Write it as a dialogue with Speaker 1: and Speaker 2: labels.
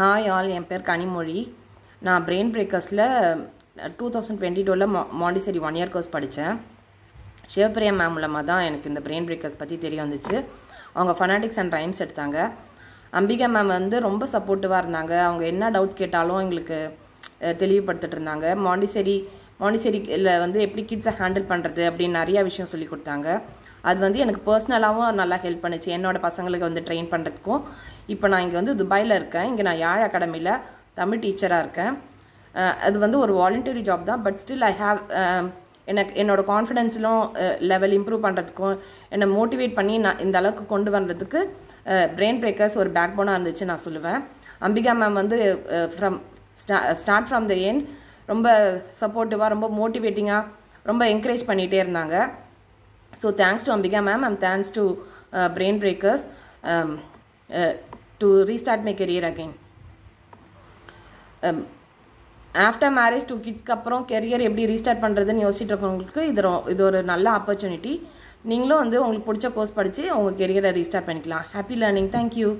Speaker 1: Hi all, என் பேர் கனிமொழி. நான் brain பிரேக்கர்ஸில் 2022 Montessori 1 year course படித்தேன். சிவபிரியா மேம் மூலமாக தான் எனக்கு இந்த பிரெயின் பிரேக்கர்ஸ் பற்றி தெரிய வந்துச்சு. அவங்க ஃபனாட்டிக்ஸ் அண்ட் ரைம்ஸ் எடுத்தாங்க. அம்பிகா மேம் வந்து ரொம்ப சப்போர்ட்டிவாக இருந்தாங்க. அவங்க என்ன டவுட்ஸ் கேட்டாலும் எங்களுக்கு தெளிவுபடுத்திட்டு இருந்தாங்க. மாண்டிசரியில் வந்து எப்படி கிட்ஸை ஹேண்டில் பண்ணுறது அப்படின்னு நிறையா விஷயம் சொல்லி கொடுத்தாங்க. அது வந்து எனக்கு பர்சனலாகவும் நல்லா ஹெல்ப் பண்ணுச்சு, என்னோடய பசங்களுக்கு வந்து ட்ரெயின் பண்ணுறதுக்கும். இப்போ நான் இங்கே வந்து துபாயில் இருக்கேன். இங்கே நான் யாழ் அகாடமியில் தமிழ் டீச்சராக இருக்கேன். அது வந்து ஒரு வாலண்டரி ஜாப் தான். பட் ஸ்டில் ஐ ஹாவ் எனக்கு என்னோடய கான்ஃபிடென்ஸ்லும் லெவல் இம்ப்ரூவ் பண்ணுறதுக்கும் என்னை மோட்டிவேட் பண்ணி நான் இந்த அளவுக்கு கொண்டு வர்றதுக்கு பிரெயின் பிரேக்கர்ஸ் ஒரு பேக் போனாக இருந்துச்சு நான் சொல்லுவேன். அம்பிகா மேம் வந்து ஸ்டார்ட் ஃப்ரம் த எண்ட் ரொம்ப சப்போர்ட்டிவாக, ரொம்ப மோட்டிவேட்டிங்காக, ரொம்ப என்கரேஜ் பண்ணிகிட்டே இருந்தாங்க. So thanks to Ambika ma'am and thanks to Brain Breakers to restart my career again. After marriage 2 kids அப்புறம் கெரியர் எப்படி ரீஸ்டார்ட் பண்ணுறதுன்னு யோசிச்சுட்டு இருக்கவங்களுக்கு இது ஒரு நல்ல ஆப்பர்ச்சுனிட்டி. நீங்களும் வந்து உங்களுக்கு பிடிச்ச கோர்ஸ் படித்து உங்கள் கெரியரை ரீஸ்டார்ட் பண்ணிக்கலாம். Happy learning. தேங்க்யூ.